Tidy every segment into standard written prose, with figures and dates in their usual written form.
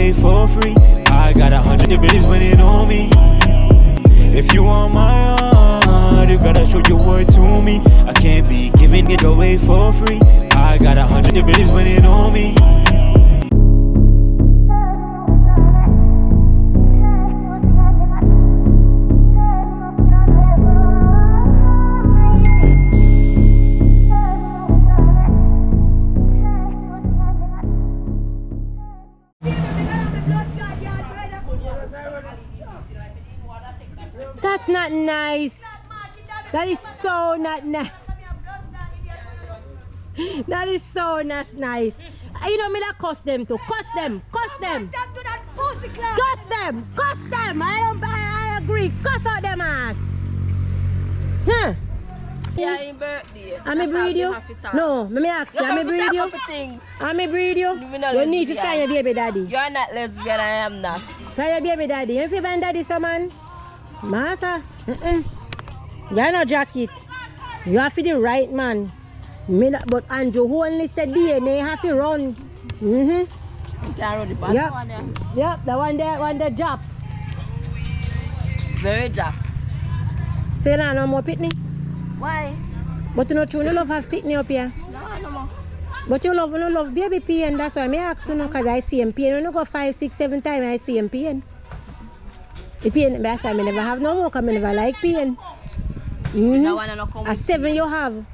away for free. I got 100 bills when it on me. If you want my heart, you gotta show your word to me. I can't be giving it away for free. I got 100 bills when it on me. That's not nice. That is so not nice. That is so not nice. You know me that cuss them too. Cuss them. Cuss them. Cuss them. Cuss them. I agree. Cuss out them ass. Huh? Yeah, in birthday. I'm a breed you? No, me ask you. I'm a breed you? I'm a breed you? You need to find your baby daddy. You're not lesbian, I am not. Find your baby daddy. If you find daddy some man, Massa, you're not jacket. You have to the right man. But Andrew who only said DNA have to run. You can run the bad one there. Yep, the one there job. Very job. So you don't know more pitney? Why? But you know true, you love have pitney up here. No more. But you love baby pain, that's why I ask you know, because I see him pain. You know go 5, 6, 7 times I see him pain. The pain, that's why I never have no more, because I never like pain. A 7 you have.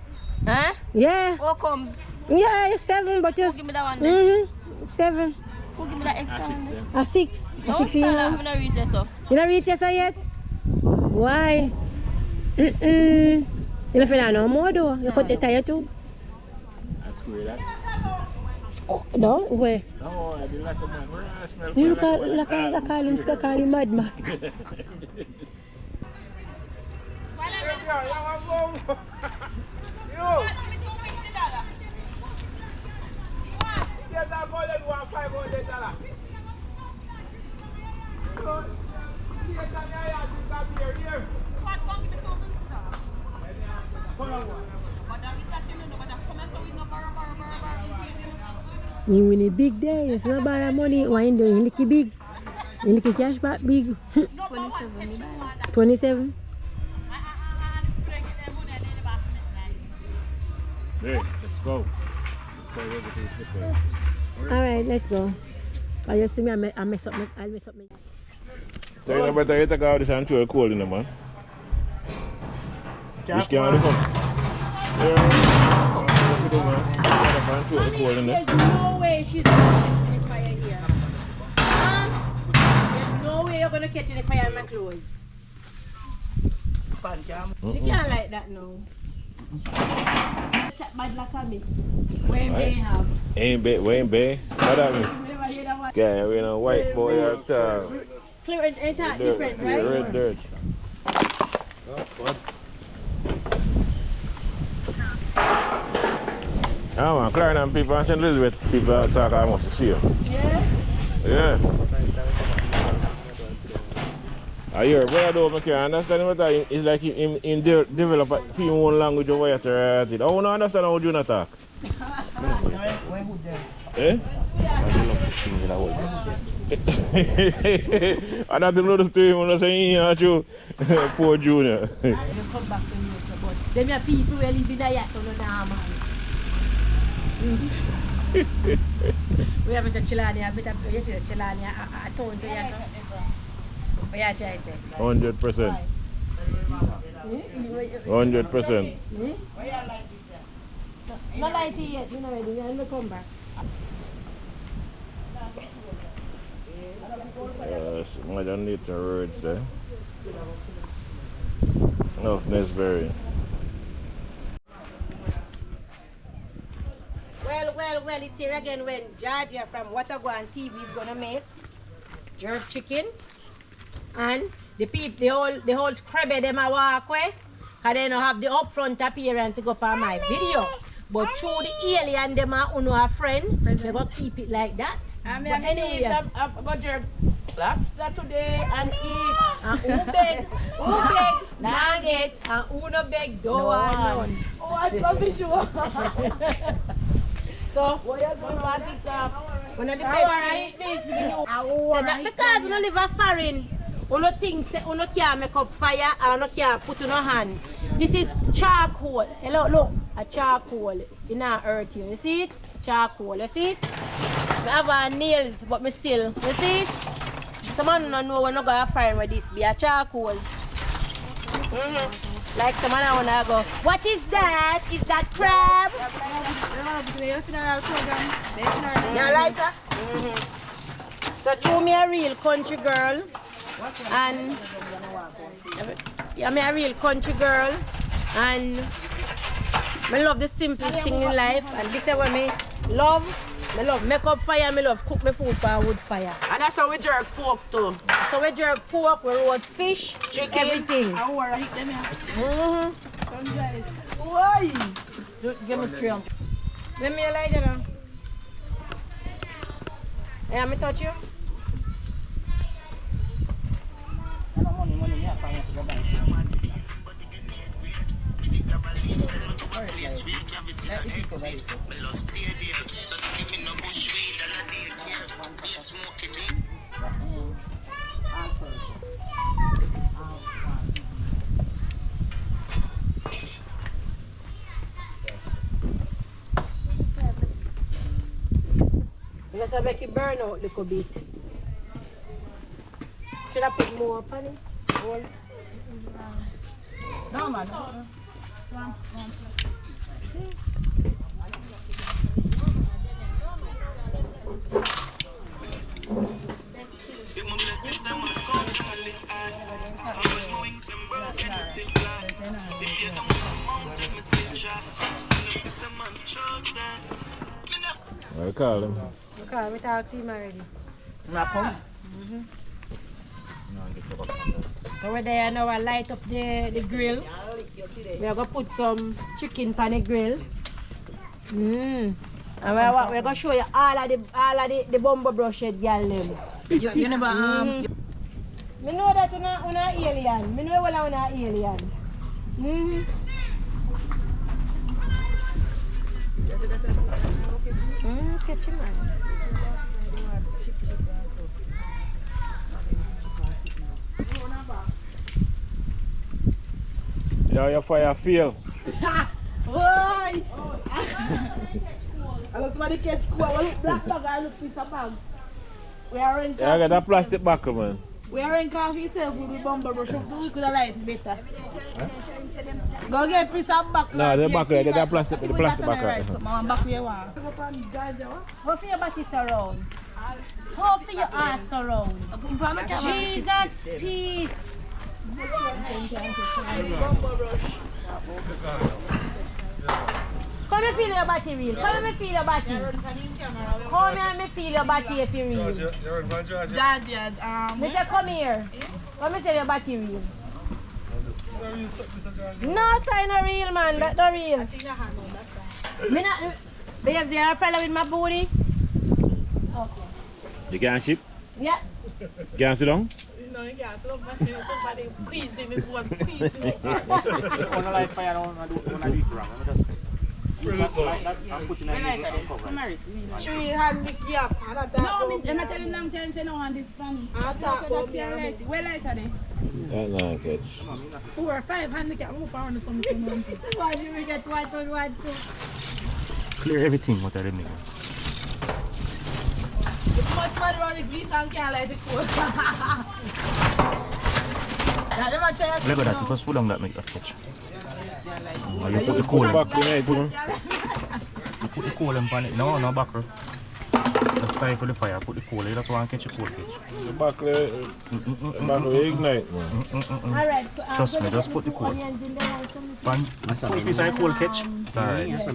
Huh? Yeah. What comes? Yeah, it's 7, but just. Who give me that one then? 7. Who give me that extra one then? A 6. No, 6 you sir, have. I'm not reach this up. You not reach this yet? Why? You don't feel no more though. You cut the tire too. I swear that. No, where? No, I didn't like a man. Where I smell You call him mad man. You win a big day, it's not bad money. Why in the licky big? In licky cash back big. 27. 27? Hey, let's go. Alright, let's go. I just see me, I mess up me. So you know better you take out this and throw a cold in the man. Which can only come? There's no way she's going to catch any fire here. There's no way you're going to catch any fire in my clothes. You can't like that now. Chat bad like me. Where may have? Ain't bad, Wayne Bay. What that mean? Never hear that one. Yeah, we know white boy out there. Clear and that different, right? Red dirt. Oh man, Clarendon people and St. Elizabeth people talk I must see you. Yeah? Yeah. I hear, but I don't understand what that is like in develop a few own language over here to write it. I don't understand how you not talk. Eh? I don't know the to him when I say, you poor Junior. Come back to you, but them are people who live in a yacht on the normal. We have a Chilani, a bit of Chilani, a tone to yacht. 100%. 100%. No light yet, you know, we'll come back. Yes, more than nature words, eh? Of Nesbury. Well, it's here again when Yardie from Waterguan TV is gonna make jerk chicken. And the people, the whole scrubber them a walk away, cause they don't have the upfront appearance to go for my video. But through the alien them are a friend, they go keep it like that. But anyway, I'm going to lobster today and eat. And who beg, nugget, and who no beg, don't want none. Oh, I'm so visual. So, what is the One of the best things. So that because you live a foreign, you don't think you can't make up fire and you can't put on your hand. This is charcoal. Hello, look, a charcoal. It not hurt you. You see it? Charcoal. You see it? I have nails, but me still. You see it? Someone don't know when you go fire with this. Be a charcoal. Like someone I wanna go. What is that? Is that crab? Yeah, lighter. So show me a real country girl. And yeah, me a real country girl. And I love the simple thing in life. And this is what me love. I love make up fire, I love cook my food for wood fire. And that's how we jerk pork too. So we jerk pork, we roast fish, Chicken. everything. Why? Give me 3. Let me light it on. Yeah, me touch you. Because I make it burn out a little bit. Should I put more upon it? No, man. I call him. Okay, we talk to him already. So we're there now, I light up the grill. We're going to put some chicken on the grill. And we're going to show you all of the bumbo brush head girl them. You never I know that you're not alien. I know you're not alien. Catch him, man. Yeah, your fire feel. Oi! Hello, somebody catch cool. Black bag, I look piece of bag. We are in Yeah, I got that plastic buckle, man. We are in coffee self with the bumper brush. We could have light better. Go get a piece of back. No, the buckle, the plastic buckle. Right, so my back where you want. How for your body surround? How for your ass surround? Jesus, peace. Come and feel your body real. Come and feel your body. Come and feel your body if you real. Me say come here. Come and say your body real. No sign of real, man. That's not real. Me not. Babes, you have a problem with my booty? Okay. You can't ship? Yeah. You can't sit down? No, you can't. Somebody please me, please me. On a light fire, I don't do it wrong. I'm putting a She hand me up. No, I'm telling them to say no on this fan. Where lighter then? That not catch. 4 or 5 handicap. I'm going to come to one. Why do we get white on white too? clear everything what I did make. What's my wrong with this and can't light the coal? Look at that, because full on that make that catch. You put the coal back in it, you put the coal in pan it. No, no backer. That's time for the fire, put the coal in, that's why I catch a coal catch. the back ignite, man. Alright, Trust me, just put the coal. Pan, put a piece of coal catch. Alright.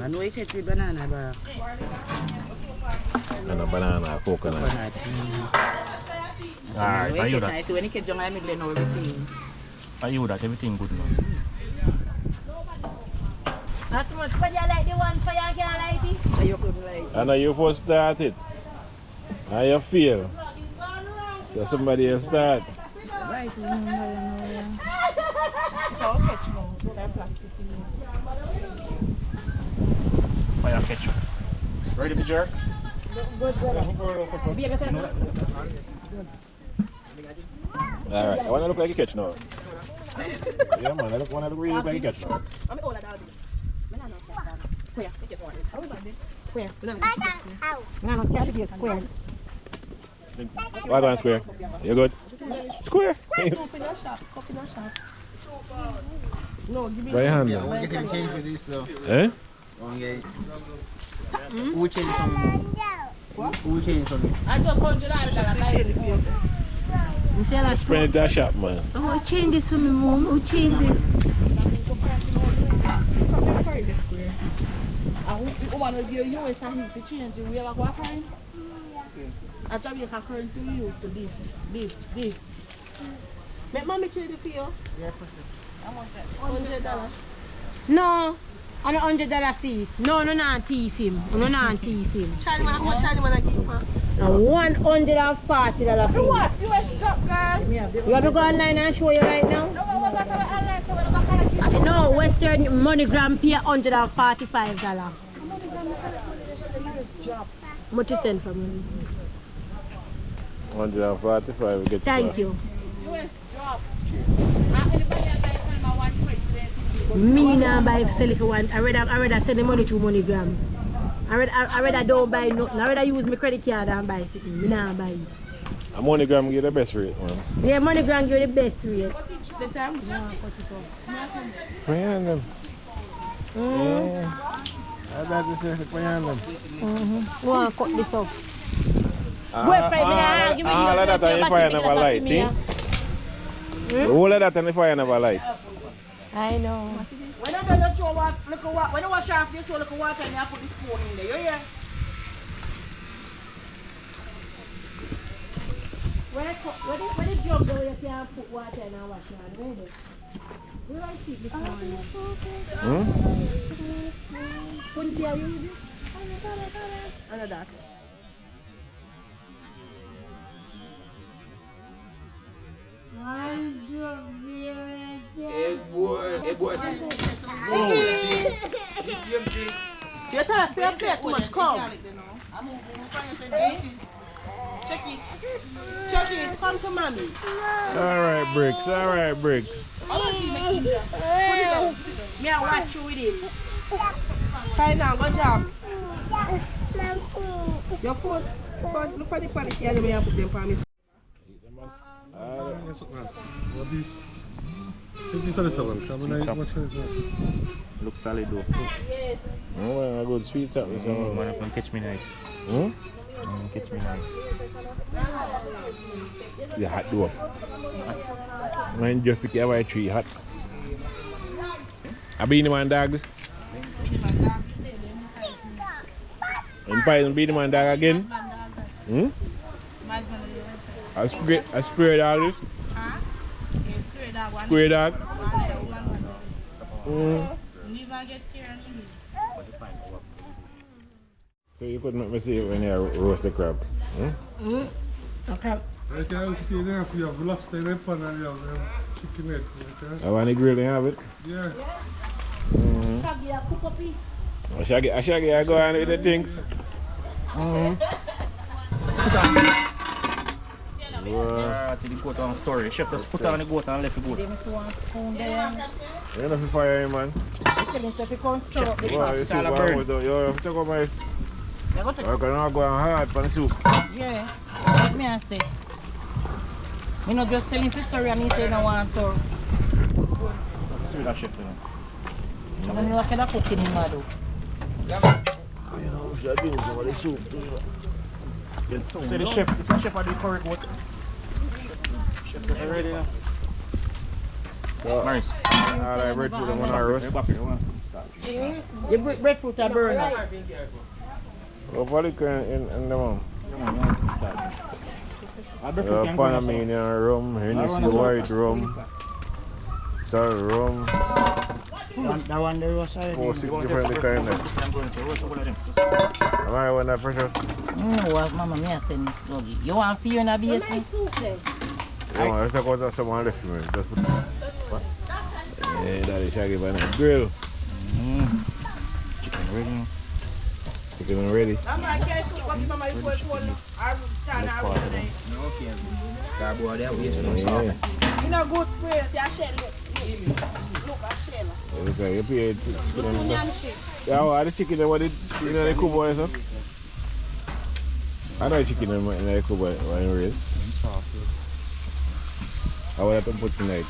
I know you catch with banana bar. And a banana, coconut. Alright, I hear that. I see when you catch young, I make them know everything. I hear that, everything good now. that's much. But you like the one for you can't light it? So you couldn't like. And you first start it. And you feel. So somebody else start. Right, Fire catch. Ready to jerk? Alright, I want to look like a catch now. Yeah, man, I want to really look like a catch now. What on square? You good? Square. No, give me By hand. I won't get him change for this though. Eh? Won't get it. Who change from me? Who change from me? I just $100 Spend it that shop, man. Oh, change this for me, mom. Oh, change it. I want to give you US and him to change it. We ever go find? A Jamaica currency we use to this. Make mommy change it for you? Yeah, $100. No, on $100 fee. No, not thief him. No, not thief him. Charlie man, how much Charlie man I give her? $140 fee. What? US drop, girl? You want me to go online and show you right now? No, we're going to go online so we're going to No, Western MoneyGram pay $145. What you send from me? 145 we get Thank you. US drop. Anybody else buy from my 120? Me now buy sell if you want. I rather send the money through MoneyGram. I rather don't buy nothing. I rather use my credit card and buy something. Me now buy it. And MoneyGram give the best rate, man. Yeah, MoneyGram give the best rate. The same? Pay on them. Yeah. I got to say, pay on them. Want to cut this up. Wait for me now. Give me all of that and if I never light, eh? All of that and if I never light. I know. Whenever you throw water, when you wash off, you throw little water and you put this spoon in there. You hear? Where the jug though you can put water in and wash your hand? Where do I see this morning? Couldn't see how you use it? Under that. Hey boy. You tell us you play too much, come. Check it, come to mommy. Alright, bricks. Me I watch you with him. Fine now, good job. Your foot, look at the quality and you put them for me. What is? This is Looks solid though. Oh, a good sweet up with some. Man, if you catch me night. Catch me night. The hot door. Man, just pick your white tree hot. I be the man dog. And Python be the man dog again. I spray dog this. Spray dog. So you could make me see it when you roast the crab. Okay. I can see there if you have lobster in the pan and you have chicken head. I want to grill and have it. Yeah. I shall go on with the things. To the goat on story. Chef just put on the goat and left the goat. You know if you fire him, man. Chef, You have to take out my... I can now go on hard for the soup. Yeah, let me and say. Me not just telling the story and he say no one story. See that chef, you know. I'm not going to cook in him, though. You know, we should do some of the soup too. So the chef, it's a chef of the curry goat. Chef is ready now. So, Nice. alright, breadfruit and one roast. The breadfruit are burning. Go for the in the one. Panamanian rum, Hennessy white rum, sour rum. That one there was 4-6 different kind of. Am I want that pressure? What mama me I send sluggy. You want fear in a basin? Yeah, let's talk about someone left me. Just put what? Yeah, that is shaggy banana grill. Chicken ready. Chicken ready. Carboy there, waste no Yeah. salt. You know, good spray, see a shell, look a shell. Yeah, look at you pay chicken. Yam shit. Yeah, what the chicken what it you know the cook boy so? I know chicken in the cook boy when raise. I would have to put tonight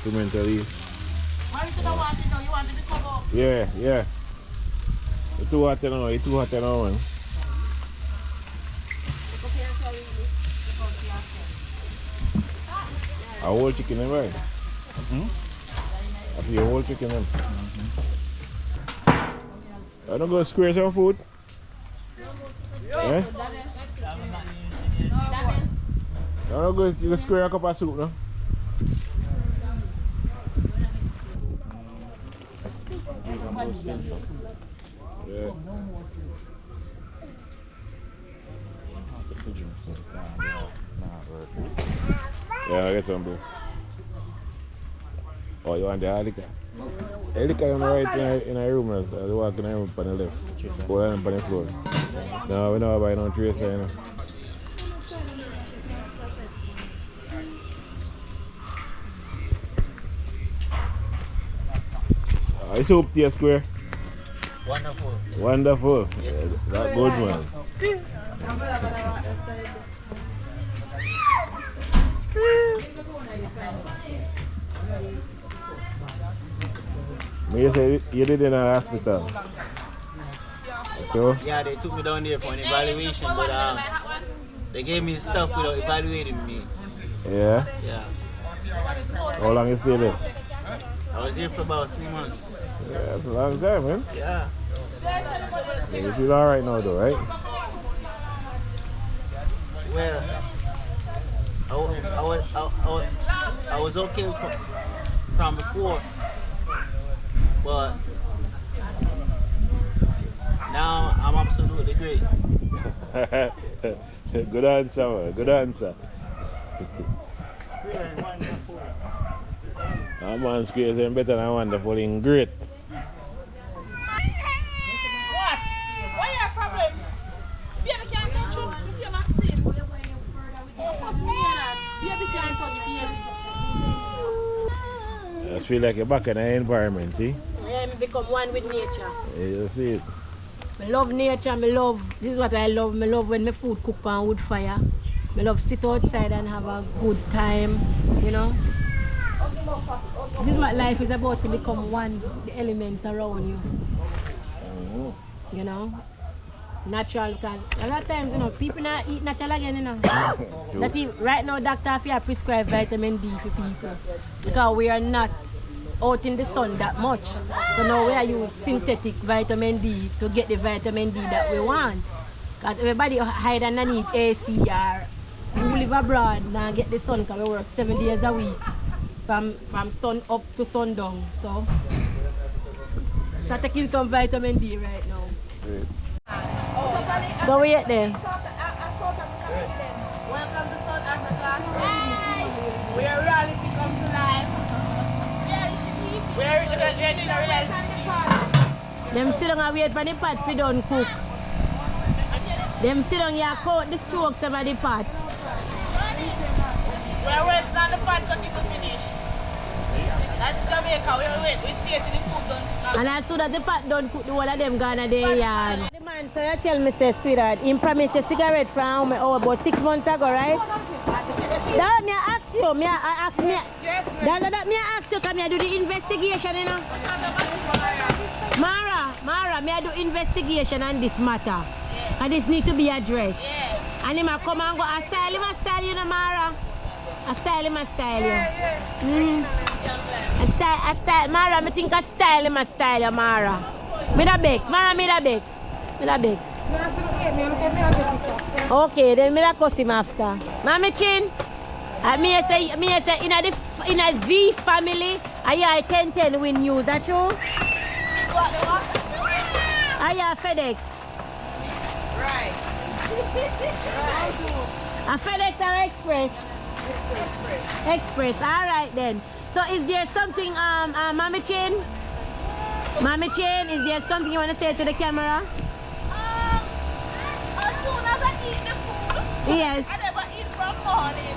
pimento leaf. Why you don't want it now? You want it to come up? Yeah, yeah. It's too hot now, it's too hot now, man. A whole chicken, right? After your whole chicken, then. I don't go square some food. Eh? I don't go you square a cup of soup, no? Yeah. Yeah, I get some, bro. Oh, you want the Yardie? The Yardie on the right in a room, I walk in the room on the left. Go on the floor. No, we don't buy no trace there, you know. I soup to your square. Wonderful. Wonderful. Yes, that good man. Me say you did in a hospital. Okay. Yeah, they took me down there for an evaluation, but they gave me stuff without evaluating me. Yeah. Yeah. How long you stay there? I was here for about 2 months. Yeah, that's a long time, man. Yeah. Yeah, you feel alright now though, right? Well, I was okay from before, but now I'm absolutely great. Good answer, man. Good answer. That man's great and better than wonderful and great. What? What your problem? Baby can't touch you. You feel my sin. Baby can't touch baby. I just feel like you're back in the environment, see? Yeah, me become one with nature. Yeah, you see it. I love nature, this is what I love. I love when my food cook on wood fire. I love sit outside and have a good time, you know. This is what life is about, to become one with the elements around you. You know? Natural, because a lot of times, you know, people not eat natural again, you know. That is, right now, doctor have prescribe vitamin D for people. Because we are not out in the sun that much. So now we are using synthetic vitamin D to get the vitamin D that we want. Because everybody hide underneath AC or who live abroad and get the sun because we work 7 days a week. From sun up to sundown. So taking some vitamin D right now. Great. So we at there. Welcome to South Africa. Where reality comes to life. Where doing a reality. Them sit down and wait for the pot to done cook. Them sit down here count the strokes of the pot. We're waiting on the pot so it to finish. That's Jamaica. We stay till the food done. And as soon as the pot done cook, the one of them gonna their yard. The man, so you tell me, say, sweetheart, he promised a cigarette from about 6 months ago, right? That me I ask you, that me I ask you, come here do the investigation, you know. Mara, me I do investigation on this matter. And this need to be addressed. And him a come and go, I style you know, Mara. I style you. I style, Mara, I think I style you, Mara. Me da bex, Mara, me da bex. Okay, then me da cuss him after. Mama Chin, me say in a V family, I 10-10 win news, that true? I FedEx. Right. A FedEx or Express? Express, alright then. So is there something, Mama Chin? Mama Chin, is there something you want to say to the camera? eat the food. Yes. I never eat from morning.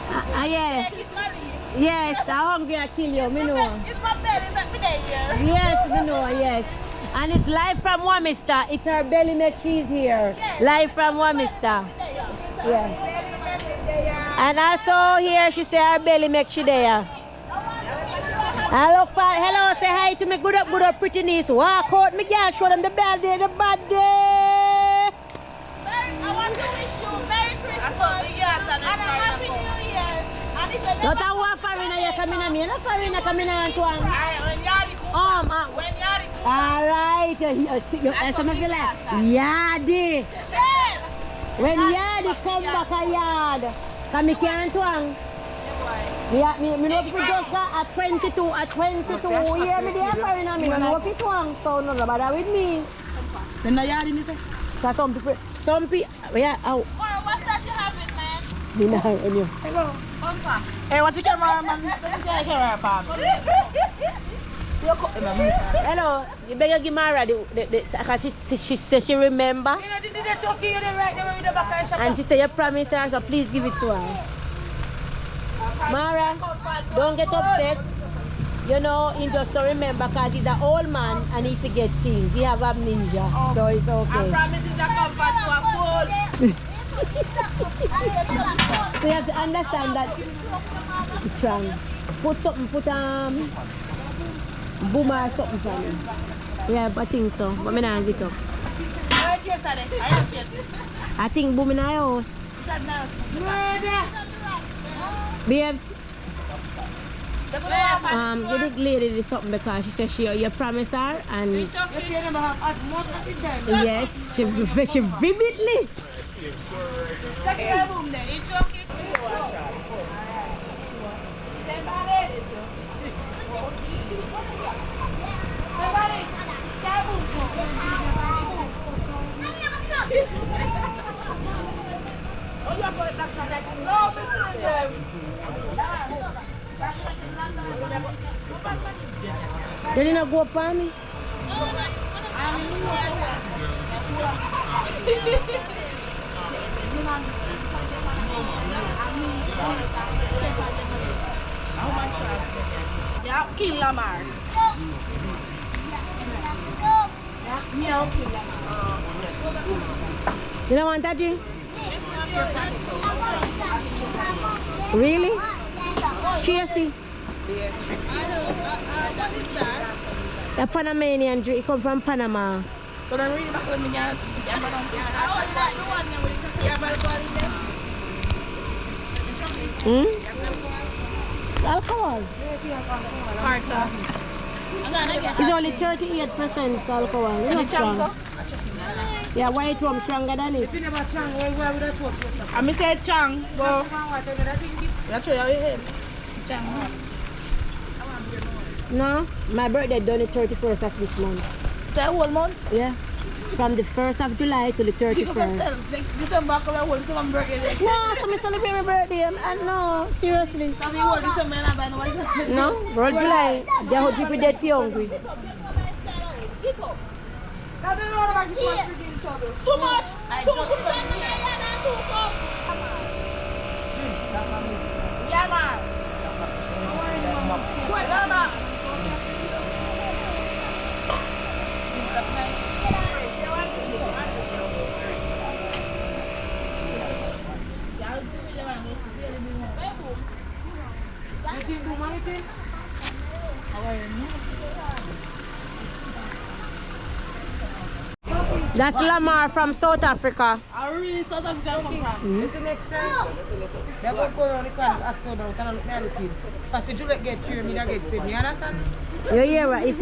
Yes. Take it, my leave. Yes, I'm hungry, I kill you, me know. It's my belly, not me there. Yes, me know, yes. And it's live from Warminister. It's her belly make cheese here. Live from Warminister. Yeah. And also here she say her belly make she there. And look, hello, say hi to me good up pretty niece. Walk out, me girl, show them the bad day, the bad day. I want to wish you Merry Christmas and a Happy New Year. Not a war foreigner you coming on me, no foreigner coming on to one. When Yardy come back. When Yardy come back. Alright, that's what I feel like. Yardie. Yes. When Yardie come back a yard, come me can't twang. Yeah, me know if we just got at 22, yeah, me there foreigner, me know if it twang, so no bother with me. Then the Yardie, me say. Cause some people, yeah, oh. What's that you having, man? Dinner on you. Hello. Hey, what's your camera, man? Camera, Pam. Hello, you better give Mara because she said she remember. And she said you promised her, so please give it to her. Mara, don't get upset. You know, he just don't remember because he's an old man and he forget things. He have amnesia, so it's okay. I promise it's a comfort to a fool. So you have to understand that it's wrong. Put something, boom or something for me. Yeah, I think so, but I don't get up. I think boom in our house. Babes, you did lady did something because she said you promised her and yes, she vividly. They didn't go up on me. Yeah, kill Lamar. You don't want that drink? Really? Tracy? The Panamanian drink, it come from Panama. But I'm really back with me, guys. Alcohol? Carter. It's only 38% alcohol. It's not strong. Yeah, white rum stronger than it. I me say Chang, but that's what you hear. Chang. No, my birthday done the 31st of this month. It's a whole month? Yeah. From the 1st of July to the 31st. December, come on, what's my birthday? No, so I celebrate my birthday. No, seriously. No, roll July. They hold people dead for hungry. So much. Yeah, man. Quick, man. That's Lamar from South Africa. I really South Africa come from. This is next time. They're going to go around the corner and ask her down and look at the kid. Because if Juliet get through, me get saved. You understand? You hear what? If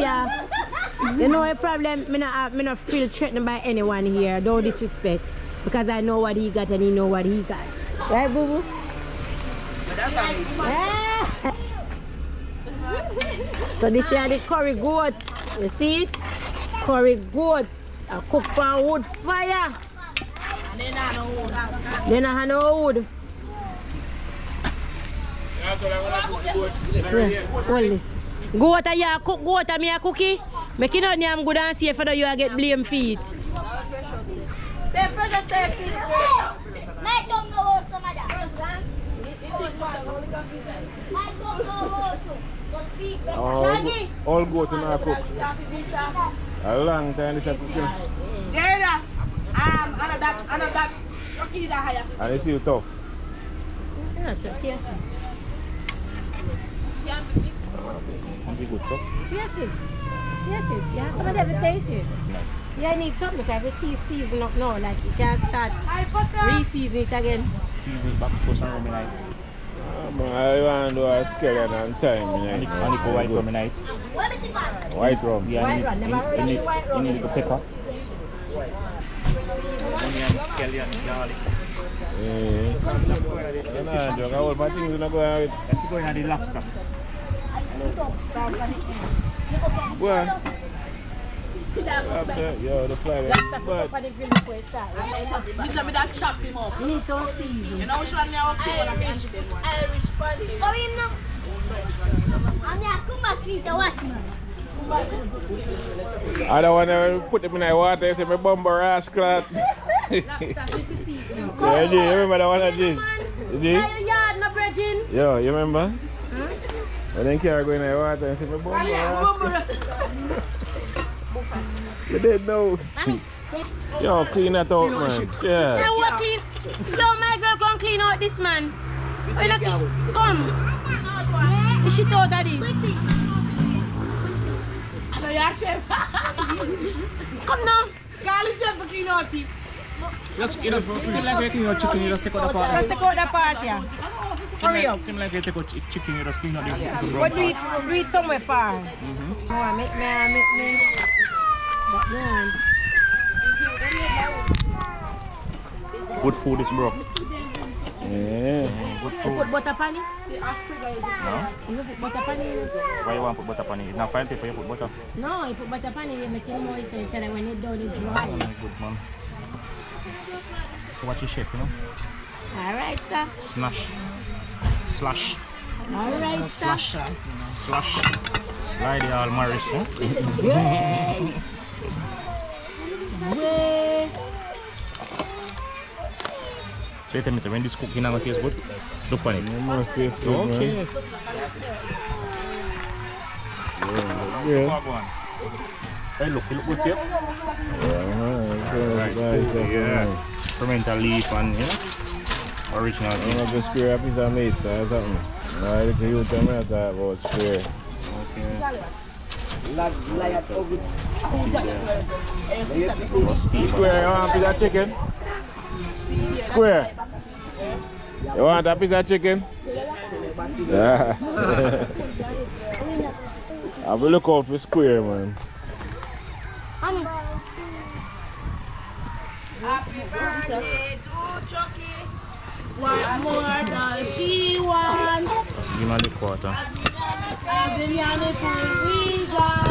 you know a problem, me not feel threatened by anyone here. Don't disrespect. Because I know what he got and he know what he got. Right, boo boo? Yeah. So this is the curry goat. You see it? Curry goat. I cook on wood fire. Then I know wood. Then I have no wood. Yeah, hold this. Goat a ya cook goat a me a cookie. Make it not am good and safe for you get blame for it. All go to now cook. A long time this is cooking. Jada, that turkey that higher. And it's still tough. Yeah, taste Be good stuff. it. Taste it. You have some of that to taste it. Yeah, I need something because if you season up now, like you can't start re-season it again. Season it back for some night. I want to do a skeleton on time. And it go white rum night. White rum. Yeah, White rum. Never heard of the white rum. you need the pepper. Onion, scallion, garlic. Yeah. I will put things in the go with. Let's go in the lobster. Well. Yo, the fly. But the grill before it starts. You said me that chop him up. You need some season. You know which one me have to when I'm Irish bunny. I don't want to put them in the water. I say my bumper ass clot. Yeah, you remember that one I did? You did? Yard, no bridging. Yo, you remember? When then carry go in the water and say my bumper ass. You didn't know. Yo, clean that out, man. Yeah. Now what clean? Yo, my girl, come clean out this man. Come. Is she thought that is? I know you're chef. Come now. Garlic chef for clean out it. Just, you know, seem like you clean out chicken, you just take out the part. Just take out the part, yeah. Hurry up. Seem like you take out chicken, you just clean out the brown But part. do it somewhere far. Oh, make me. That Good food is bro. Yeah. Good You food. put butter pan it? No? You put butter pan it? Why you want to put butter on it? It's not fine paper, you put butter. No, you put butter pan it, you make it moist so that when it done, it dry. Oh, good man. So watch your chef, you know? Alright, sir. Slash. Alright, sir. Slash. Yardie all Morris, huh? Way. So you tell me, so when this cooking now taste good? Look on it. It must taste good, Okay. man. Yeah. Hey, look good here. Yeah. Fermental leaf and, you know, original. I'm going to square a piece of meat or something. I look at you tell me about square. Square, you want a piece of chicken? Square. You want a piece of chicken? Yeah. I will look out for square, man. Happy birthday to Chucky. What more does she want? Just give me the quarter. Biryani food we got.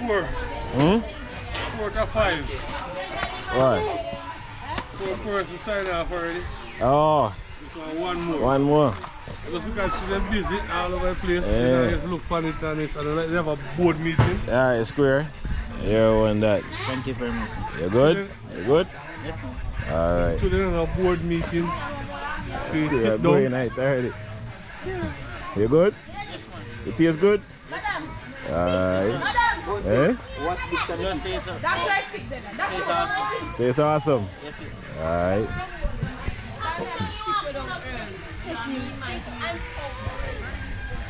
Four. 4 to 5. What? 4 is sign off already. Oh, This one more. one more. Just because she's busy all over the place, Yeah. then I just look for it and it's, and they have a board meeting. Yeah, it's square. You want that. Thank you very much. You good? You good? Yes, ma'am. Alright. So they have a board meeting. Please Square, sit go down. in, I heard it. You good? It tastes good? Alright. Eh? What just taste That's right, stick there. That's right. Tastes awesome. Yes, sir. Alright.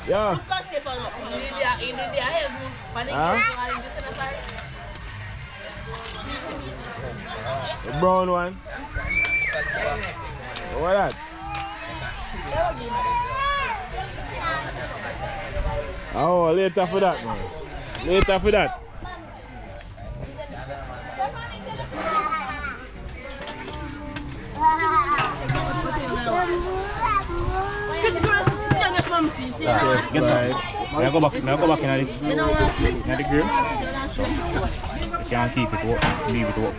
Yeah. The brown one. What that? Oh, later for that, man. Later for that. Guess what? May I go back in the grill? So, you can't keep it up, leave it up.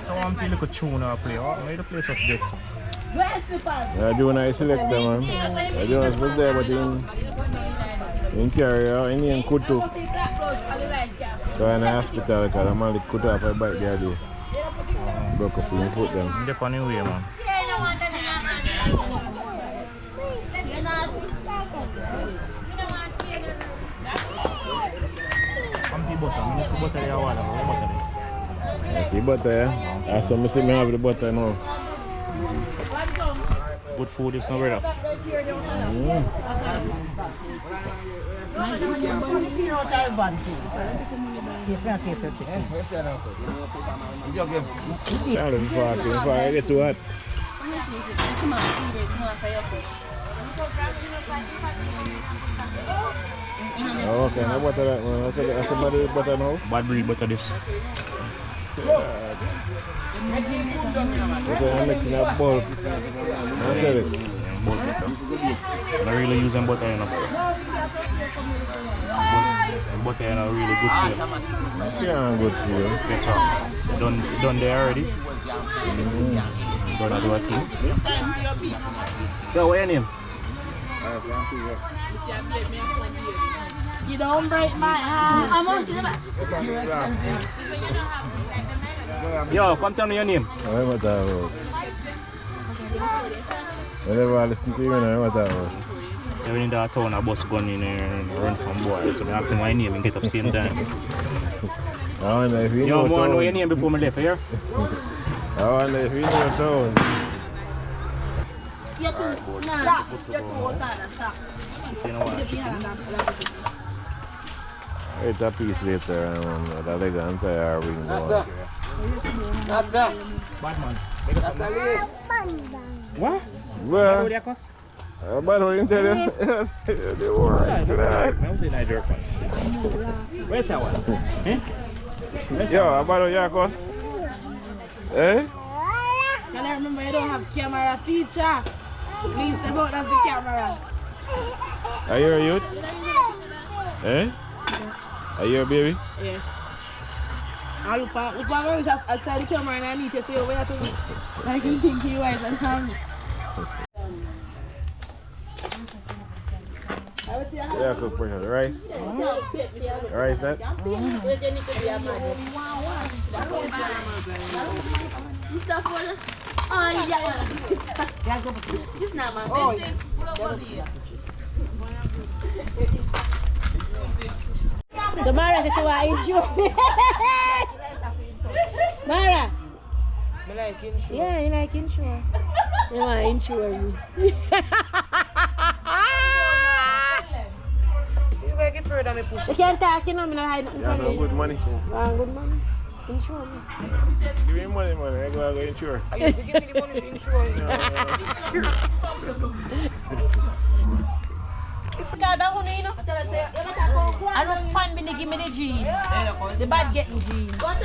So I'm feeling like a tuna play. Maybe the place was dead. I do a nice selector, man. I do was good there, but in carrier, in the Kutu. Go in the hospital because I'm only cut off a bite the other day. Broke up in foot them. They're funny way, man. Come to butter. I see butter here. What butter? I see butter, yeah? I saw me see me have the butter now. Good food is no better. Before I get too hot. Oh, okay, now butter that one. That's a bad butter now. Bad breed butter this. Okay, I'm making a bulk. I said it. Bulk butter. I'm not really using butter enough. Butter is really good for you. Yeah, good for you. Yes, sir. Done there already. Gonna do a thing. So, what's your name? You don't break my heart. I'm on to the back. Yo, come tell me your name. I what that was. Whenever I listen to you, I know what that was. So when in that town, a bus gun in and run from boy. So I ask him my name and get up same time. I wonder if you Yo, know I know your name before I left here. I wonder if you know town. You're too water. Stop. You know what? It's a piece later, and I like the entire ring going. Bad man. What? Well, What cost? but what you tell you? Yes, they were right to that. Where's that one? Yo, about your cost? Eh? Can I remember you don't have camera feature? Please step out of the camera. Are you a youth? Eh? Are you a baby? Yeah. I look very outside the camera and I need to see over here to me. I can think he wise and harmless. Yeah, cook for the rice. Rice, that? So Mara said she want insure me. Mara. I like insure. Yeah, you like insure. You want insure me. You gotta get further, me push. You can't talk, you know, me not hide nothing Yeah, from so you. good money. Good money. Insure me. Give me money, man. I go insure. You give me the money to insure you. You forgot that one, you know? I don't fan me, give me the jeans. The bad getting jeans. Not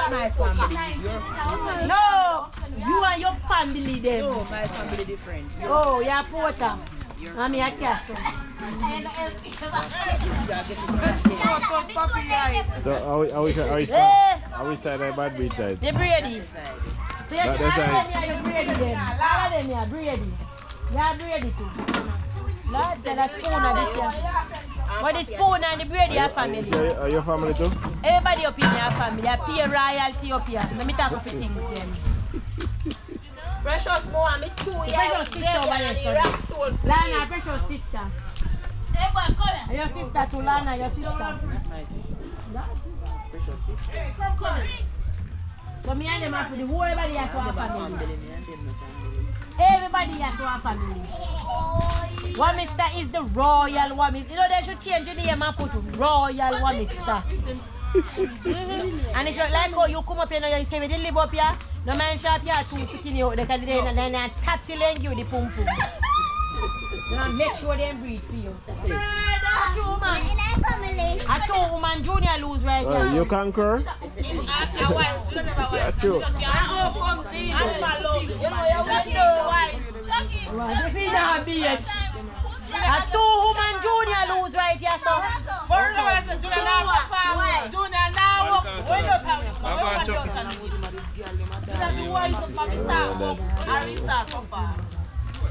my family. Your family. No! You and your family then. No, my family different. Oh, you're a porter. I'm a castle. So, I wish I had bad beat side. The Brady. So you That's all right. of them are Brady then. All of them are Brady. You are Brady too. Lord said a spoon of this year. But the spoon and the Brady are family. So, are your family too? Everybody up in your family. I pay royalty up here. Let me talk about things then. Precious more, I'm 2 years. Precious sister over there. Lana, precious sister. Hey, boy, come here. Your sister to Lana, your sister. Come here. So me and them are for the whole everybody has to have family. Everybody has to have family. Warminister is the royal Warminister. You know they should change the name and put royal Warminister. And if you like how you come up here and you say we didn't live up here, no man shop here two picking you out because they tap till and give you the pum pum. You know, make sure they breathe for you. A two woman junior lose right here. You concur? Yeah, true. A two woman junior lose right here, so.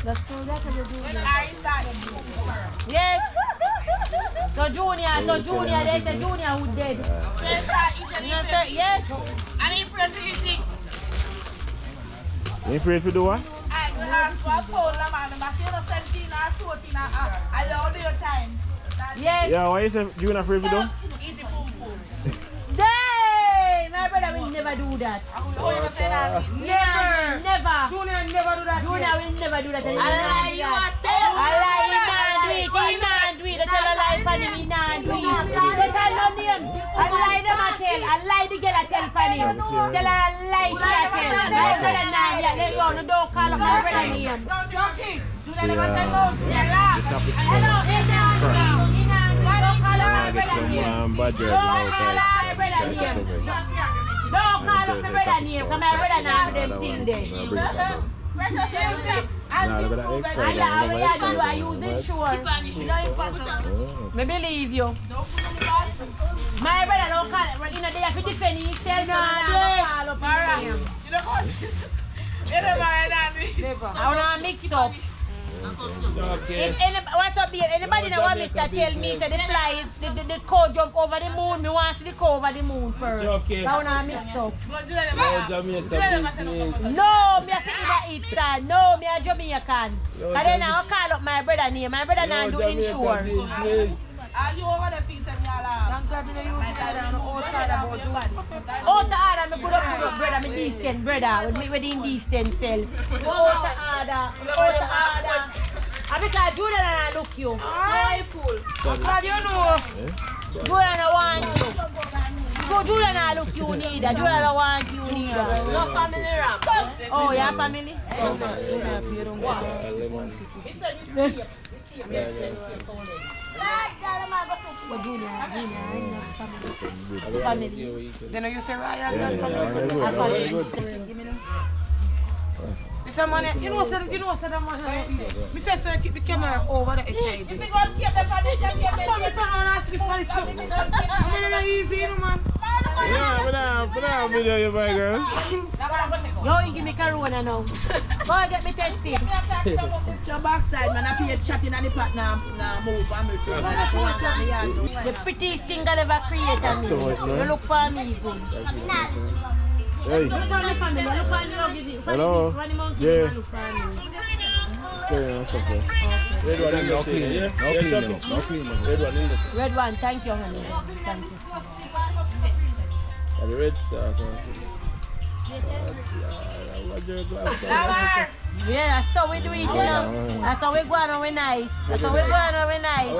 That's true, that's what you do. Yes. So Junior, they say Junior who dead. Yes. And he prayed for you think. You afraid to do what? I asked for a phone, man. I'm 17 or 14. I love your time. Yes. Yeah, why you say Junior afraid to do? Eat the pum pum. Day! My brother will never do that. Never. Junior never do that. Junior will never do that. Allah, you are Allah, he not do it. He not do it. They tell a lie for him. He not do it. They tell no name. Allah, them a tell. Allah, the girl a tell for him. Tell her a lie she a tell. My brother not yet. Let you know. Don't call up my brother name. Junior never say no. Hello, he not do it. Don't call up my brother name. Don't call up my brother name. Don't call up my brother name. Because my brother not do them thing there. I use it sure. Me believe you. My brother don't call it. You know they have to defend himself. I want to mix up. What's up here? Anybody know what Mr. tell me? Say the flies, the cow jump over the moon. Me want to see the cow over the moon first. I want to mix up. No, me a say either it's no, me a Jamaican. But then I call up my brother name. My brother not do insure. Are you over the piece of your life? Out the order, me put up brother, me decent brother, with me with indecent self. Out the order. I because Judah and I look you. Hi, cool. How do you know? Judah don't want you. So Judah and I look you neither. Judah don't want you neither. Your family ram. Oh, your family? Family. Then you say Ryan. This man, you know, that man. Me say so keep the camera over the side. You go keep the I'm turn on and ask this man. I'm not easy, you know, man. Yeah, put on video, you boy girl. Yo, you give me corona now. Go get me tested. Your backside, man. I feel chatting on the pot now. Move The prettiest thing I ever created me. You look for me, good. Hey. Hello. Yeah. Red one, thank you, honey. Thank you. The red star. Yeah, that's how we do it, you know. That's how we go on when we nice. That's how we go on when we nice.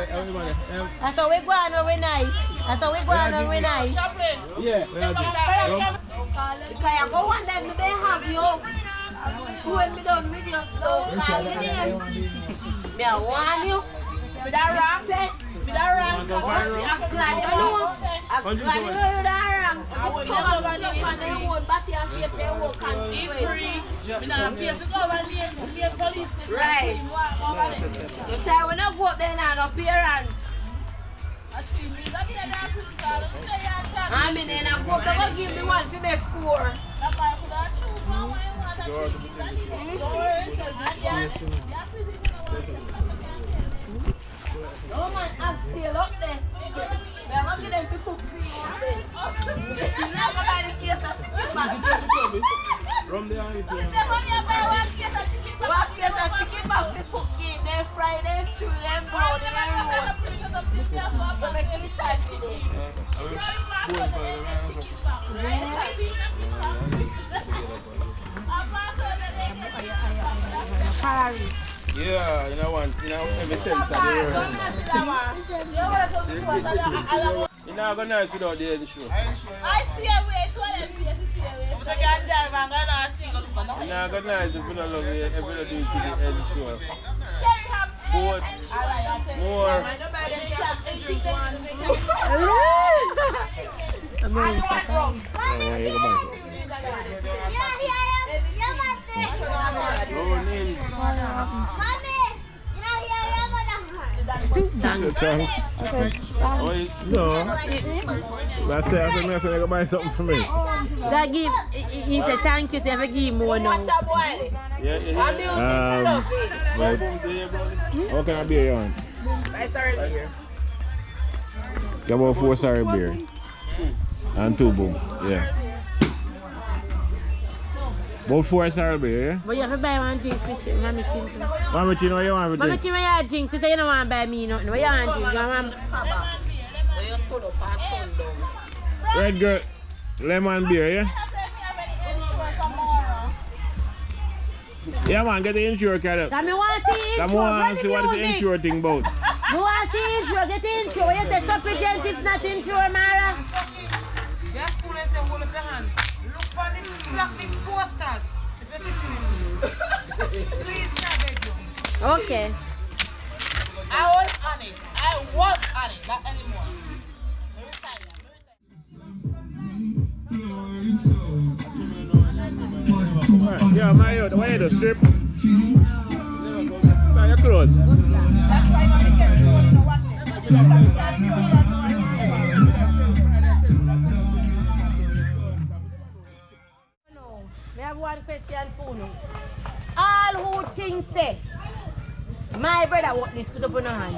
That's how we go on when we nice. That's how we go on when we nice. Yeah. Because I go one day, they have you. When me done with you, don't call me name. Me I want you. With that ram, with that ram, I'm glad you know. I'm glad you know that ram. I will never run up on their own body and face their own consequence. Me not pay for go and leave police. Right. You try when I go up there now, no appearance. I mean, then I go up there, give me one to make 4. No man, I'm still up there. I'm going to them to cook for you up there. You're not going to buy the case of chicken back. From the eye. One case of chicken back to cook it. Then fry them, chew them, brown them and roast. So make it time today. Yeah, you know one, every sense of the word. You're not going to nice without the end show. I see a way to them place to see a way. So I drive and go and see you're not going to nice if you don't love it, if you don't do it to the end show. Both, more. Chunks. No. That's it. I think I'm going to buy something for me. That give, he said thank you, so if I give him more now. What kind of beer you want? Sorry beer. Get about 4 sorry beer. And 2 boom. Yeah. About 4 sorry beer, yeah? But you have to buy one drink for shit, Mama Chin. Mama Chin, what you want for Mama drink? Chin, what you drink? She say you don't want to buy me nothing. What you want to drink? You want Red girl, lemon beer, yeah? Yeah man, get the insure card up. Come on, want to see Come intro. on, see what is the insure thing about. You want to see intro, get the intro. You say stop with gent if not intro, Mara. Yes, school and say hold up your hand. Look for this black these posters. Please, I beg you. Okay. I was on it. Not anymore. Yeah, my youth, why you do strip? Nah, you're close. I have one question for you. All who things say, my brother what this put up on your hand.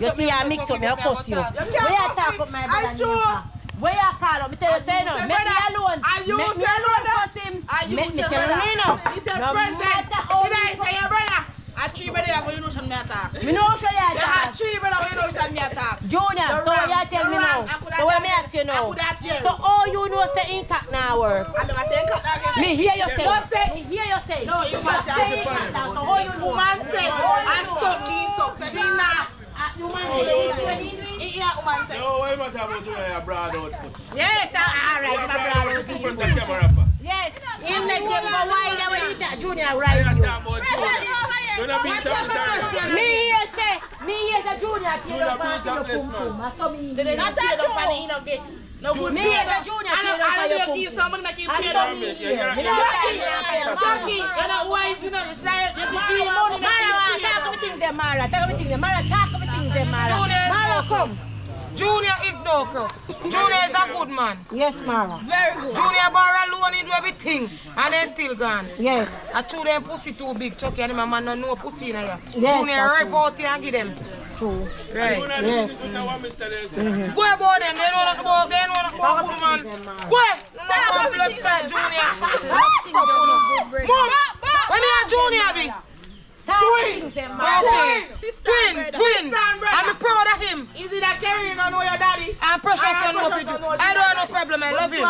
You see I mix up, I cuss you. Where you talk up my brother? Where you call him? Me tell you say no. Make me alone. Make me alone cuss him. Make me tell you no. You said present. Did I say your brother? I treat brother when you know some attack. Me know show you I attack. treat brother when you know some attack. Junior, so what you tell me now? So what me ask you now? So all you know say impact now work. I never say impact. Me hear you say. Me hear you say. No, you must say impact now. So how you know? Man say, I suck, he suck. Say me nah. You man say. Yeah, woman say. No, why am I talking about you abroad output? Yes, alright, my brother. Super the camera for. Yes, him let them go wide when he Junior right you. Me here say Junior paid up for your pum pum. I saw me. Not that true. No good. Me here say Junior paid up for your pum pum. I saw me here. Me not Chucky, you know why is you know you say you be money. Mara, talk me things them, Mara. Talk me things them, Mara. Talk me things them, Mara. Mara, come. Junior is no cross. Junior is a good man. Yes, Mara. Very good. Junior borrow loan, he do everything, and then still gone. Yes. I told them pussy too big, Chucky, and my man no know pussy in here. Yes, Junior right out here and give them. True. Right. Yes. Go about them, they know not about, they know not about good man. Go, no about blood clot, Junior. Mom, when me a Junior be? Twin! Okay. Twin! I'm proud of him. Is it that carrying on your daddy? I'm precious to know for you. I don't have no problem, I love him.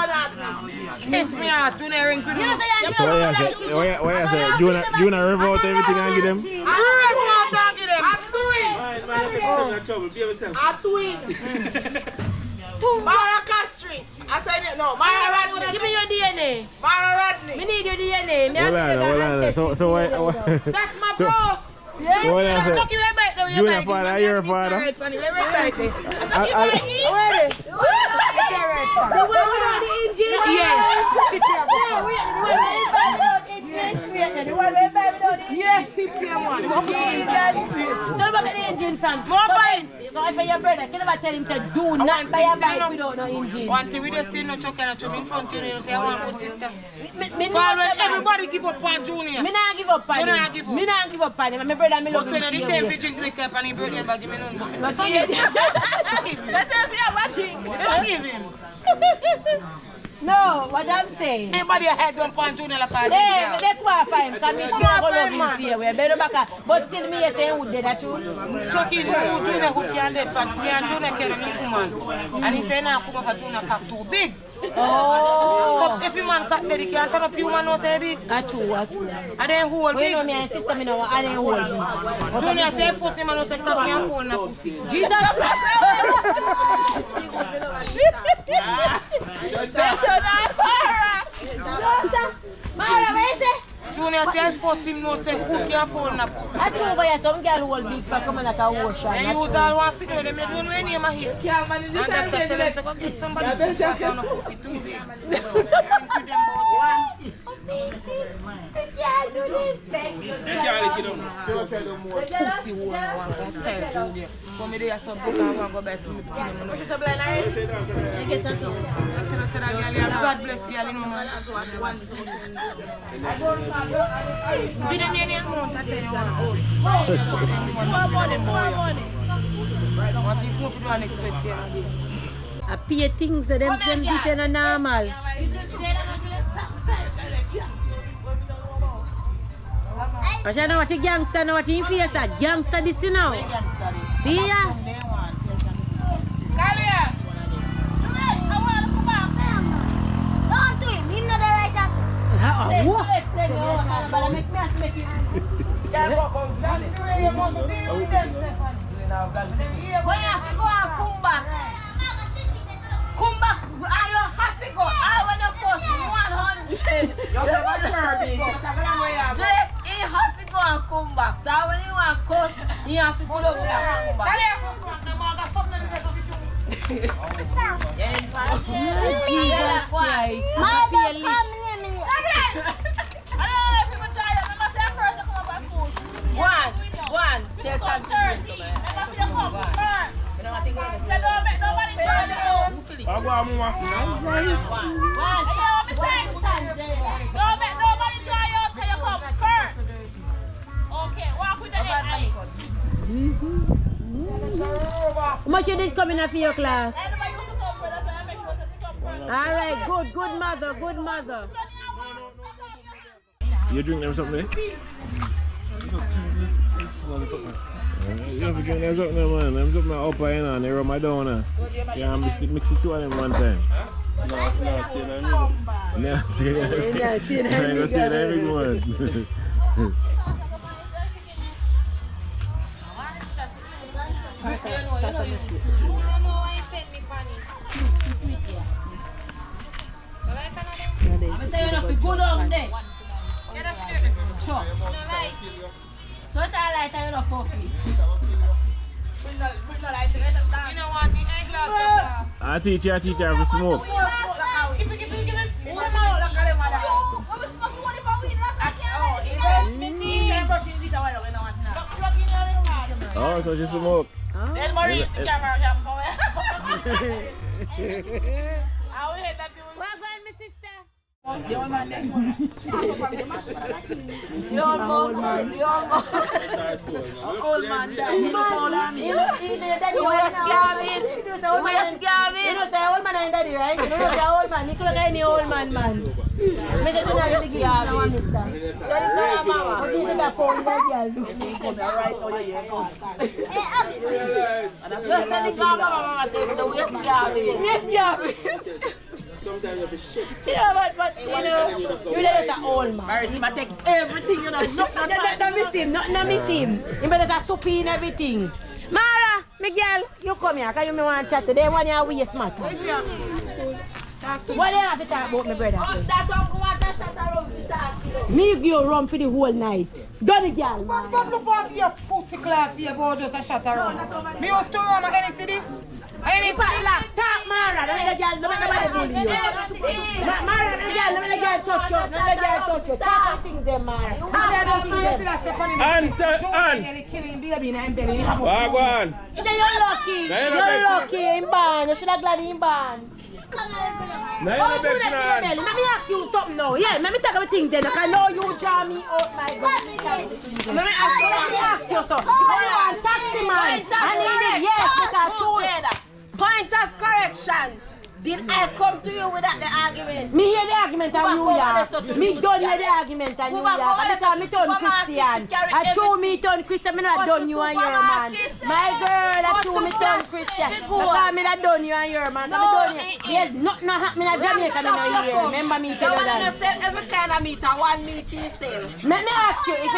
Kiss me out, Junior ring with you. So what you say? Junior rev out everything and give them? I rev out and give them. I'm twin. Mara Castri. I said no. Mara Rodney. Give me your DNA. Mara Rodney. Me need your DNA. So what? That's my bro. So what you say? Chucky, we're back there. Junior father, you're a father? We're back there. Chucky, ready? Yes, he's here, one. So about the engine fan. More point. So if your brother, can you never tell him to do not buy a bike without no engine? One thing we just still not Chucky and Chucky in front of you. Say I want good sister. Me Forward, everybody give up on Junior. Me not give up on him. You not give up. Me not give up on him. My brother, me love But him. when you take drink liquor and he bring him back, give me none. But forget Let's have you watching. Forgive him. No, what I'm saying. Anybody head don't point Junior like a They qualify him because me still go love him here. We better back. But still me say who did that too. Chucky, Junior who can't dead fat. Me and Junior carry me woman. And he say now come up for Junior cock too big. Oh. So if you man cock dead, he can't turn a few man no say big. That's true, that's true. And then hold Well, you big. know me and sister, me know I didn't hold me. Junior say pussy man no say cock can't hold na pussy. Jesus. Mara, where is it? Junior say force him no say cook can't hold na pussy. I true, but some girl hold big for coming like a ocean. They use all one sit with them, they don't know name a hit. And doctor tell them, so go get somebody some shot on a pussy too big. Yeah, do this thing. Pussy hole one go style Julia. Come me there some book and one go buy some bikini. So blind eye. You get that too. God bless you, you know man. Did you need any amount? I tell you one. More money. What do you hope you do next question again? I pay things that them people are normal. But you know what you gangster now, what you face a gangster this you know. See ya? Kalia! I want to come back. Don't do him, he's not the right answer. But make me ask make you. When you have to go and come back. Come back, I have to go. I want to cost 100. You have to go and come back. So when you want to cost, you have to go up there and come back. One, take that 30. Nobody try you. I'll go on more. Don't make nobody try you till you come first. Okay, walk with the neck. How much you did come in for your class? Alright, good mother. You drink them something? You have to drink them something, man. Them something up and they rub my down. Yeah, I'm mix it two of them one time. No, see that every one. I'm saying you have to go down there. Sure. So it's all light and you don't puffy. You know what? I teach you how to smoke. Oh, so she smoke. Then Maurice camera cam for me. I will hit that people. Where's my sister? The old man then. The old man. Old man that you call on me. You are garbage. You are garbage. You know the old man and daddy, right? You know the old man. You could have any old man. Me say you not give now, mister. What is it that phone that girl? Right now you hear us. Just tell the government the waste garbage. Yes, garbage. Sometimes you be shit. You know, but you know, you know that's an old man. Marcy, I take everything, you know. Nothing miss him, nothing miss him. You better have soup in everything. Mara, Miguel, you come here, because you want to chat today. One year waste matter. What do you have to talk about, my brother? That don't go out and shut around the talk. Me give you rum for the whole night. Done it, girl. But look off your pussy clap here about just a shot around. Me used to run any cities. Any Talk, Mara, don't let the girl, don't let nobody bully you. Mara, don't let the girl touch you. Don't let the girl touch you. Talk things there, Mara. Wagwan. You're lucky. You're lucky in band. You should have glad in band. Let me ask you something now. Yeah, let me talk about things then. I know you draw me out, my God. Let me ask you something. If you want taxi man, I need it. Yes, because true. Point of correction. Did I come to you without the argument? Me hear the argument on New York. Me don't hear the argument on New York. Because me turn Christian. I true me turn Christian. Me not done you and your man. My girl, I true me turn Christian. Because me not done you and your man. There's nothing happening in Jamaica in here. Remember me tell you that. You sell every kind of meat and one meat you sell. Let me ask you, if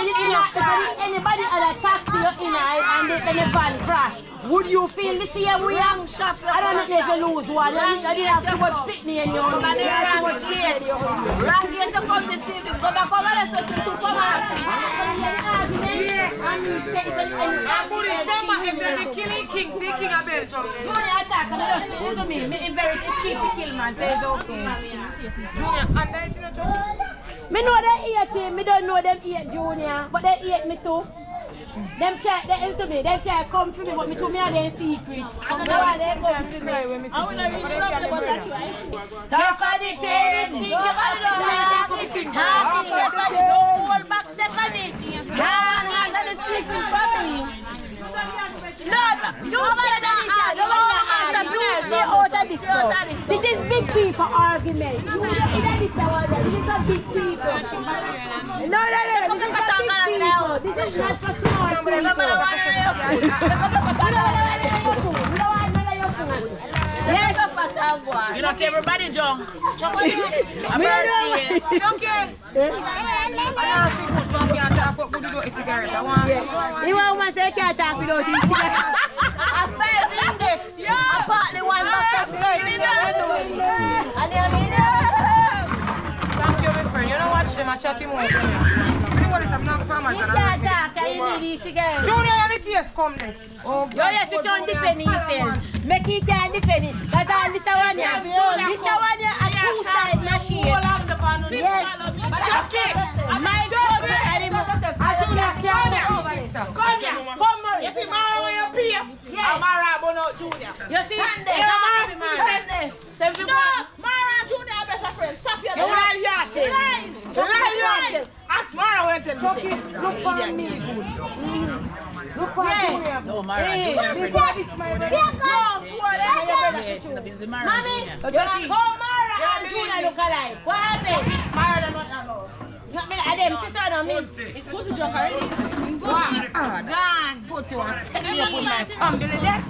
anybody had a taxi in and the van crash, would you feel the same way? I don't know if you lose one. I didn't have too much fitness in your Wrong gate to come to see me. Go back over there to the supermarket. If they're killing king, say king of Belgium. Junior attack, listen to me. Me very cheap to kill man. Say it's okay. Junior, and then you know Me know they hate him, me don't know them hate Junior, but they hate me too. Them try, they into me, they try to come for me, but me to me are in secret. Some boy they come for me. I will not really love about that try. Talk on the thing, think about it. Hold back, Stephanie. Hand on the sleeping family. No, you stay there. This is big people argument. This is a big people. No. This is not for small people. Yes, you don't see everybody drunk. Okay. You want to say can't talk without his cigarette? I felt in this. I partly one box of cigarette. Thank you, my friend. You don't watch them, I chat him out. I'm not farmers. You can't talk, I need these cigarettes. Junior, you have a case come then. Oh, yes, you can't defend himself. Make it can't defend it. That's all this one here. This one here a two-side machine. Yes. My cousin and him. Come here. You see Mara when you pay? Yeah. Mara, but not Junior. You see? No, Mara and Junior are best friends. Stop your lies. Ask Mara when you tell me. Look for me. Look for Junior. No, Mara and Junior. Before this, my brother. Yes, no, Mommy, how Mara and Junior look alike? What happened? Mara don't know. You mean them sister or me? It's good to joke already. Gone. Put you on set me up with my family there.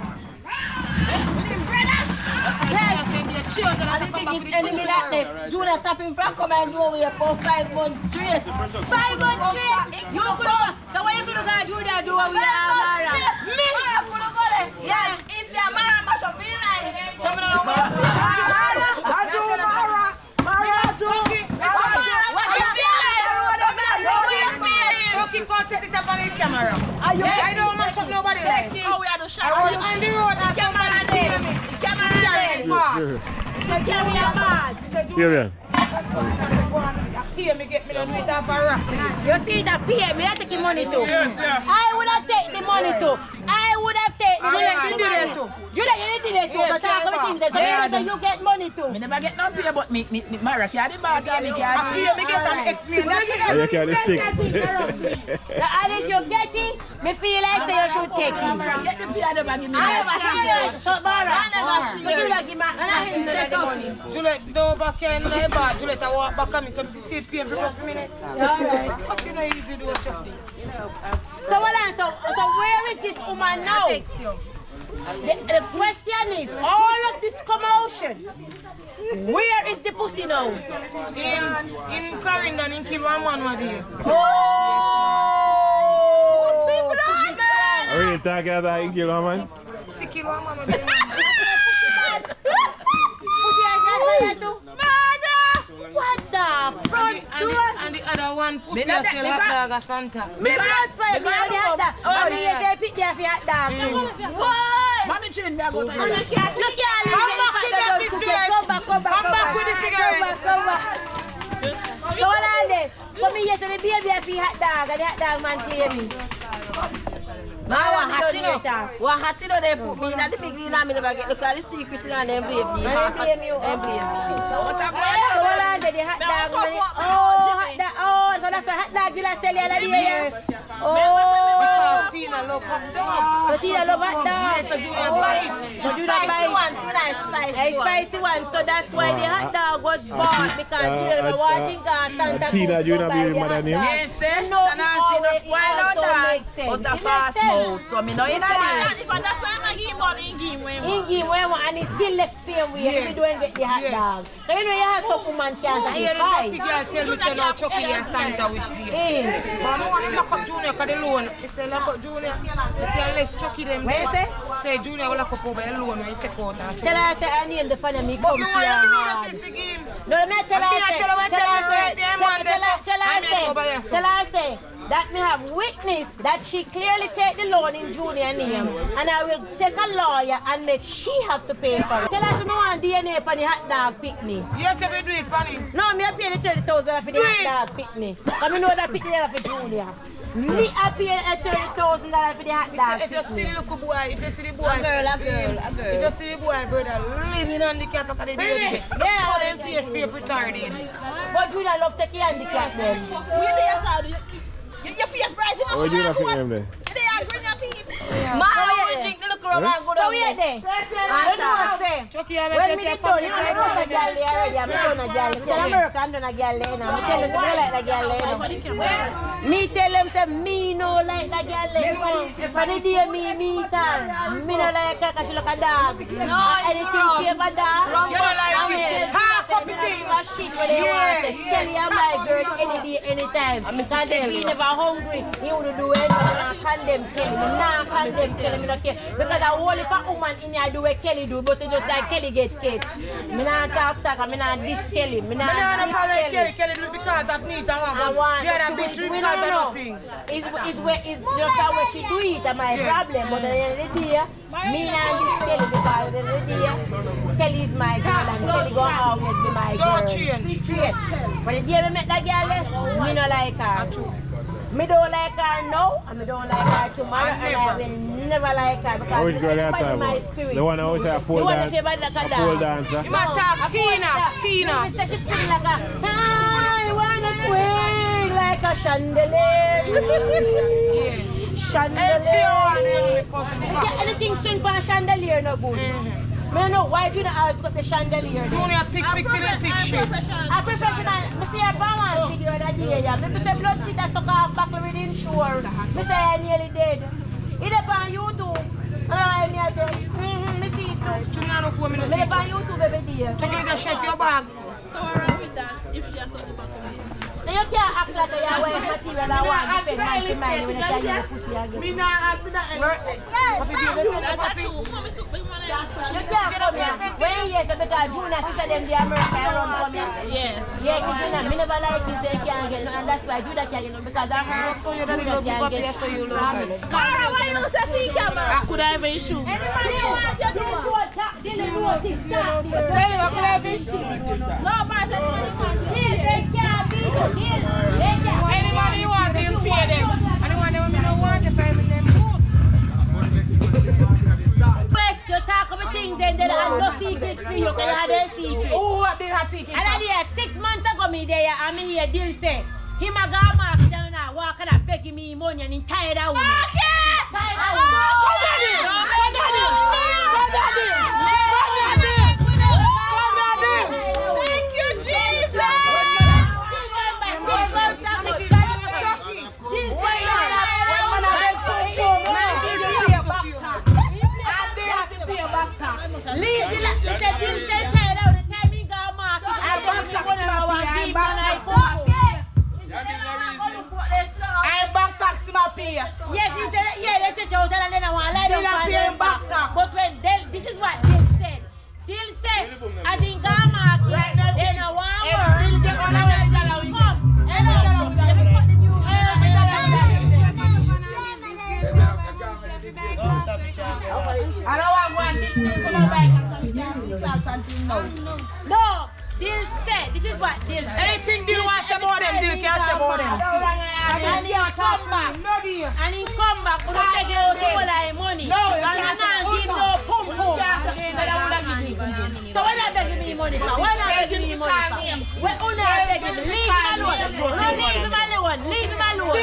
Yes. Children are the biggest enemy that day. Junior tapping from come and do away for 5 months straight. 5 months straight? You could go. So what you could go Junior do with Mara? Me? You could go there. Yeah. It's the Mara mash up in line. Some of them Mara. Camera. I don't mash up nobody. Oh, we are the shot. I was on the road and somebody steal me. Camera there. Here me get me done with a barrack. You see that pay me, I take the money too. Yes, yeah. I would have taken the money too. I would have taken the money too. Julia, you did it too. But talk about things that so you get money too. Me never get no pay, but me Mara carry the bag, me carry. Here me get an explain. You carry the stick. And if you get it, me feel like say you should take it. Get the pay, the bag, me. I never share. So Mara, so give the money. Juliet, no back in my bag. Juliet, I walk back and me say stay pay for 5 minutes. Alright. What you know easy do a chuffing? So where is this woman now? The question is, all of this commotion, where is the pussy now? In Clarendon, in Kilwaman, what do you? Oh! Pussy blood! Are you talking about in Kilwaman? Pussy Kilwaman, what do you? Pussy I shot what the front door? And the other one, pussy still hot dog at Santa. Me blood fire, me on the hot dog. Mommy, you say pick there for hot dog. What? Mommy chin, me I go to you. You can't leave me. Come back with the cigarette. Come back. So what are they? So me yesterday the baby for hot dog and the hot dog man came me. What hot you know they put me in the big green and me never get look at the secret and them blame me. Them blame you. Them blame me. What are they? The hot dog money. Oh, hot dog. Oh, so that's why hot dog you like sell the other day. Oh. Because Tina love hot dog. So Tina love hot dog. So do not buy it. So do not buy it. A spicy one. So that's why the hot dog was bought because you never want to think Santa Tina, you not be mother name? Yes, sir. No, see no spoil on that. But a fast mouth. So me know in this. That's why I give him money in game one and he still left same way. He don't get the hot dog. So you know you have some woman cancer. I hear the dirty girl tell me say no Chucky and Santa wish day. But I want to lock up Junior because the loan. He say lock up Junior. He say unless Chucky them. What you say? Say Junior will lock up over the loan when he take out. Tell her say I need the fan me but come me to want your you to know hand. that it's the game. No, me tell her say that me have witnessed that she clearly take the loan in Junior name, and I will take a lawyer and make she have to pay for it. Tell us no one DNA for the hot dog picnic. Yes, you will do it, Panny. No, me I pay the 30,000 for the hot dog picnic. Because I know that picnic for Junior. Me I pay the $30,000 for the hot dog If you see the little boy, if you see the boy, a girl. If you see the boy, brother, living on the cap like they do. Yeah. So them face paper retarded. But Junior love take the handicap then. Your face bright enough. What do you think them there? They are green your teeth. Man, I will drink the look around and go down. So we are there. You know what I say? When me did done, you know I was a girl there already. I'm done a girl. Me tell America I'm done a girl there now. Me tell them say me like the girl there. Me tell them say me no like the girl there. For the day me meet her, me no like her because she look a dog. No, anything she ever dog. You don't like it. Talk up the thing. Shit what they want to say. Kelly and my girl any day, anytime. Because if he never hungry, he wouldn't do anything. I condemn Kelly. I condemn Kelly. Me not care. Because I whole if a woman in here do what Kelly do, but it's just like Kelly get catch. Me not talk, me not diss Kelly. Me not diss Kelly. Kelly do it because of needs and I want the other bitch do it because of nothing. It's just how way she do it, that's my problem. But at the end of the day, me not diss Kelly because at the end of the day, Kelly is my girl and Kelly go always be my girl. Don't change. Straight. But the day we met that girl, me not like her. Me don't like her now, and me don't like her tomorrow, and I will never like her because Which girl you talking my about? spirit. The one who always say a pole dancer? You might talk Tina. She said she swing like a, I wanna swing like a chandelier. Chandelier. Anything swing for a chandelier no good. I don't know why do you not put the chandelier? Junior pick shit. A professional, I see a Bauman video that day. I say blood shit that stuck off back within sure. I say I nearly dead. It's on YouTube. I see it too. Junior no 4 minutes. It's on YouTube every day. Take it and shut your bag. So wrong with that if she has something back on me. So you can't act like you're wearing material and want to spend 90 money when you can't get the pussy again. Me not ask me that. That's true. Mommy soup, big man. You can't come here. When you say because Junior, she said them the American run come here. Yes. Yeah, because Junior, me never like you, so you can't get no, and that's why Junior can't get no, because I'm her. Junior can't get no. Cara, why you say fee camera? I could have been shoot. Anybody wants you to do a talk, didn't do a thing, stop. Tell him I could have been shoot. No, man, anybody wants you. They can't be the deal. They can't. Anybody you want them, pay them. Anyone that me don't want, the family them too. You talk about things and then I no secret for you, because you had a secret. Oh, what did I take it? And I did 6 months ago, me there, I'm here, deal say, him a go mark down now, walking and begging me money and he tired of women. Tired of women. Thank you, Jesus. Leave the last me said Bill said tired out the time he go market. I back up I bank tax my pay. Yes, he said yeah, they check out and then I want to lie down back. But when this is what Bill said. Bill said as in go market, then I want work. Come. Let me put the music. I don't want one thing to my bike and something. No, Bill said, this is what Bill said. Anything Bill wants to say about them, Bill can't say about them. And he come back. And he come back, we don't take out all our money. No, and I not give no pum pum. So why not begging me money for? Why not begging me money for? Why not begging me? Leave him alone. No, leave him alone. Leave him alone.